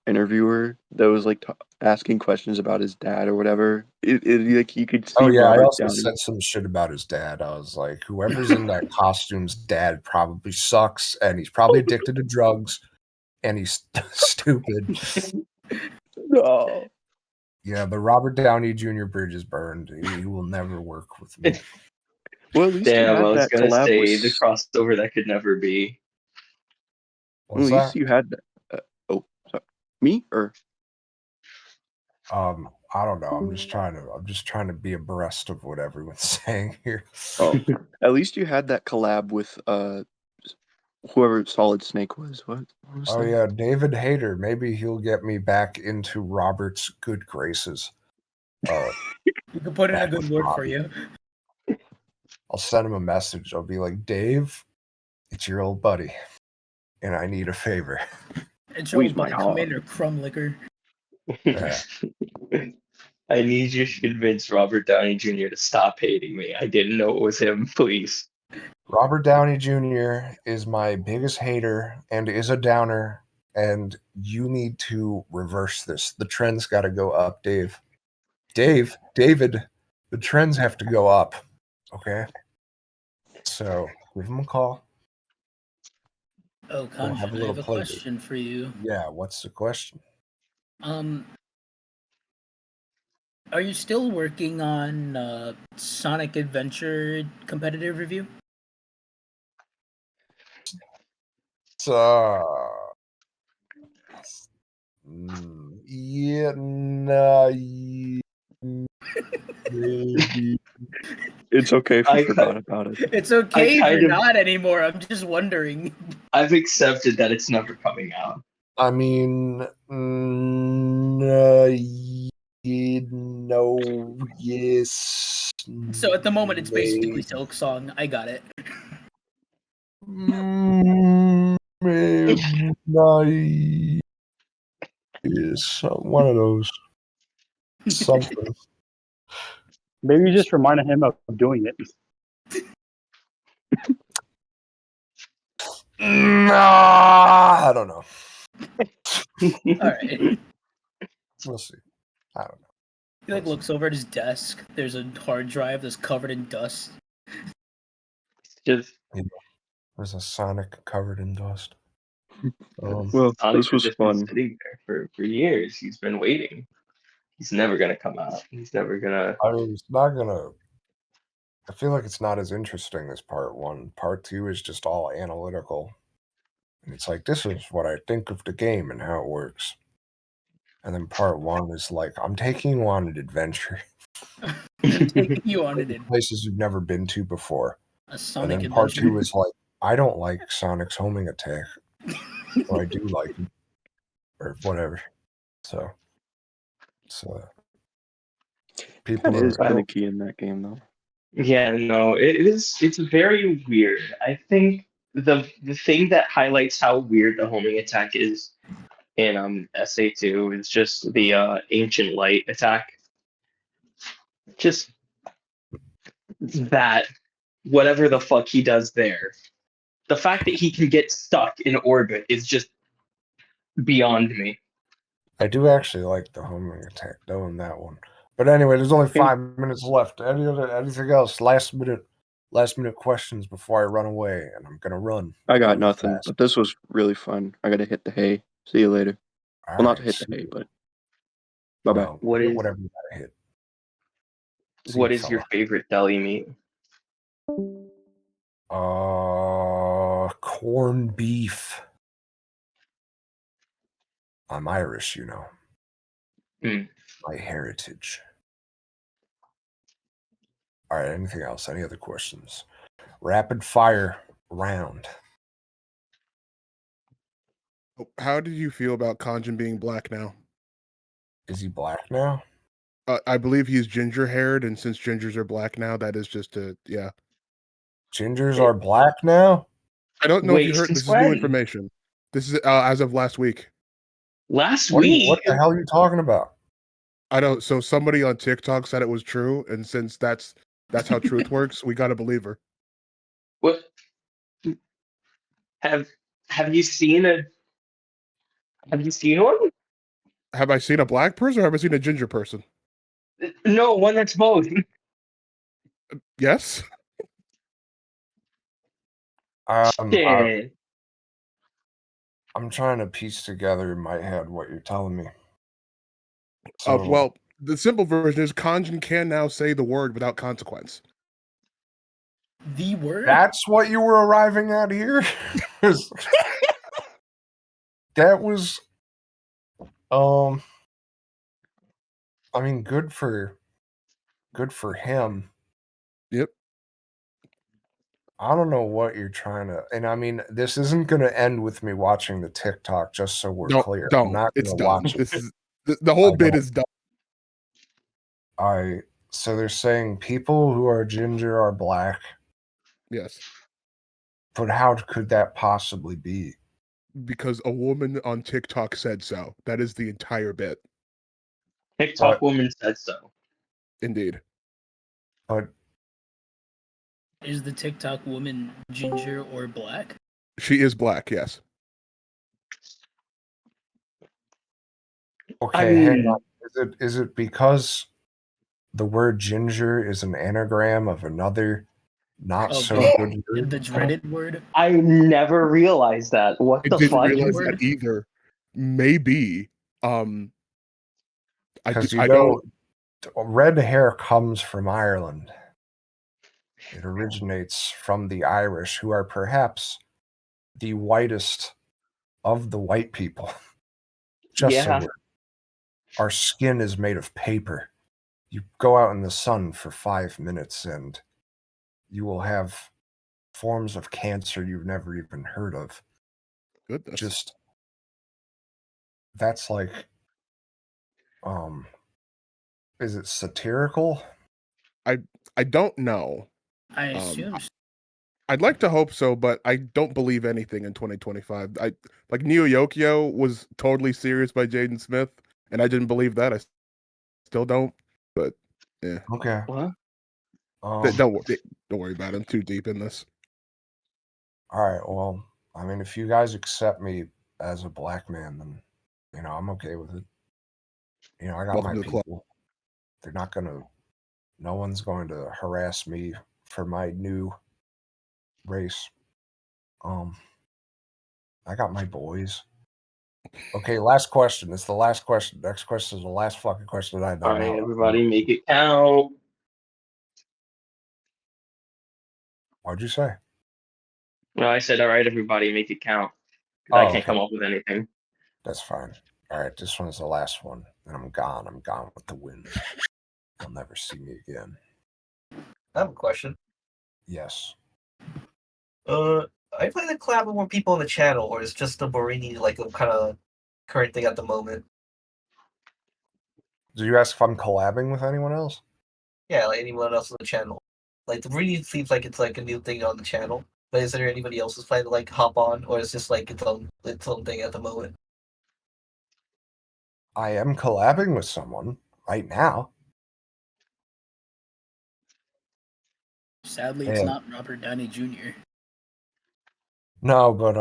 interviewer that was like asking questions about his dad or whatever. It like you could see Oh yeah, I Robert also Downey. said some shit about his dad. I was like, whoever's in that costume's dad probably sucks, and he's probably addicted to drugs, and he's stupid. No. Yeah, the Robert Downey Jr. bridge is burned. He will never work with me. Well, at least you damn, I had was that gonna collab with. say the crossover that could never be. Well, What's at least that? you had. Oh, sorry. Me or I don't know. I'm just trying to be abreast of what everyone's saying here. oh, at least you had that collab with whoever Solid Snake was. What was Oh that? yeah, David Hayter. Maybe he'll get me back into Robert's good graces. You can put in a Back good with word for Robbie. you. I'll send him a message. I'll be like, Dave, it's your old buddy, and I need a favor. It's your Squeeze old my buddy hog. Commander Crumb Liquor. Yeah. I need you to convince Robert Downey Jr. to stop hating me. I didn't know it was him, please. Robert Downey Jr. is my biggest hater and is a downer, and you need to reverse this. The trend's got to go up, Dave. David, the trends have to go up. Okay? So give him a call. Oh, We'll have Khonjin, a I little have a play date. question for you. Yeah, what's the question? Are you still working on Sonic Adventure competitive review? Yeah, nah, maybe. It's okay if you I forgot about it. It's okay if kind you're of- not anymore. I'm just wondering. I've accepted that it's never coming out. I mean, no, yes. So at the moment, it's basically maybe. Silk Song. I got it. Maybe not. Yes, one of those. Something. Maybe just reminded him of doing it. I don't know. All right. We'll see. I don't know. He like looks over at his desk. There's a hard drive that's covered in dust. Just There's a Sonic covered in dust. Well, Sonic this has was just been fun. sitting there for years. He's been waiting. He's never gonna come out. He's never gonna. I mean, it's not gonna. I feel like it's not as interesting as part one. Part two is just all analytical. And it's like, this is what I think of the game and how it works. And then part 1 is like, I'm taking you on an adventure. Taking you on an Places you've never been to before. a Sonic And then part adventure. 2 is like, I don't like Sonic's homing attack. Or I do like it. Or whatever. So people That is are kind of key in that game, though. Yeah, no, it is. It's very weird. I think the thing that highlights how weird the homing attack is in SA2 is just the ancient light attack. Just that whatever the fuck he does there. The fact that he can get stuck in orbit is just beyond me. I do actually like the homing attack though in that one. But anyway, there's only 5 minutes left. Anything else? Last minute questions before I run away, and I'm gonna run. I got really nothing, fast. but this was really fun. I gotta hit the hay. See you later. All Well, not to right, hit the see hay, you. but bye-bye. Well, What is whatever you gotta hit. See what you, is your fella. favorite deli meat? Corned beef. I'm Irish, you know. Mm. My heritage. All right, anything else? Any other questions? Rapid fire round. How did you feel about Khonjin being black now? Is he black now? I believe he's ginger haired, and since gingers are black now, that is just yeah. Gingers are black now? I don't know if you Wait, heard. This since is new when? information. This is as of last week. Last What week? the hell are you talking about? I don't. So somebody on TikTok said it was true, and since that's how truth works, we got to believe her. What have you seen one? Have I seen a black person or have I seen a ginger person? No, one that's both. Yes. Shit. I'm trying to piece together in my head what you're telling me. So, Well, the simple version is Khonjin can now say the word without consequence. The word? that's what you were arriving at here? That was I mean, good for him. Yep. I don't know what you're trying to, and I mean, this isn't going to end with me watching the TikTok. Just so we're clear, I'm Don't. not going It's to done. watch it. This is the whole bit is done. So they're saying people who are ginger are black. Yes. But how could that possibly be? Because a woman on TikTok said so. That is the entire bit. TikTok woman said so. Indeed. But Is the TikTok woman ginger or black? She is black, yes. okay, hang on. Is it because the word ginger is an anagram of another not so good word? The dreaded word? I never realized that. What I the didn't fuck? realize that either. Maybe. Because I don't. Red hair comes from Ireland. It originates from the Irish, who are perhaps the whitest of the white people. Our skin is made of paper. You go out in the sun for 5 minutes and you will have forms of cancer you've never even heard of. Goodness. That's like, is it satirical? I don't know. I assume so. I'd like to hope so, but I don't believe anything in 2025. Like Neo Yokio was totally serious by Jaden Smith, and I didn't believe that. I still don't. But yeah. Okay. What? Don't worry about it. I'm too deep in this. All right. Well, I mean, if you guys accept me as a black man, then I'm okay with it. I got Welcome my to the club. people. They're not gonna. No one's going to harass me for my new race. I got my boys. Okay, last question. It's the last question. Next question is the last fucking question that I know. All right, everybody, make it count. What'd you say? No, I said, all right, everybody, make it count. 'Cause I can't come up with anything. That's fine. All right, this one's the last one, and I'm gone. I'm gone with the wind. You'll never see me again. I have a question. Yes. Are you planning to collab with more people on the channel, or is just the Borini like a kind of current thing at the moment? Did you ask if I'm collabing with anyone else? Yeah, like anyone else on the channel. Like the Borini seems like it's like a new thing on the channel. But is there anybody else who's planning to like hop on, or is this like its own thing at the moment? I am collabing with someone right now. Sadly, it's not Robert Downey Jr. No, but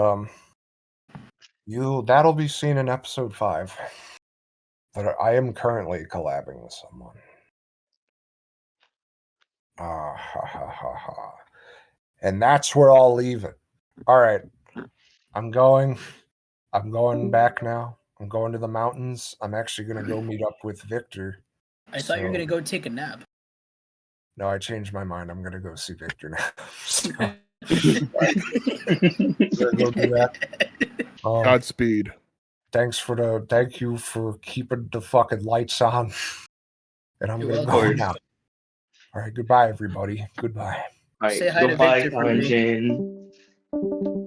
that'll be seen in episode 5. But I am currently collabing with someone. Ha ha ha ha. And that's where I'll leave it. All right. I'm going back now. I'm going to the mountains. I'm actually going to go meet up with Victor. I thought you were gonna go take a nap. No, I changed my mind. I'm going to go see Victor now. So, Oh. go do that. Godspeed. Thank you for keeping the fucking lights on. And I'm You're going to go welcome. now. All right. Goodbye, everybody. Goodbye. All right. Say hi to Goodbye, Victor for me. Khonjin.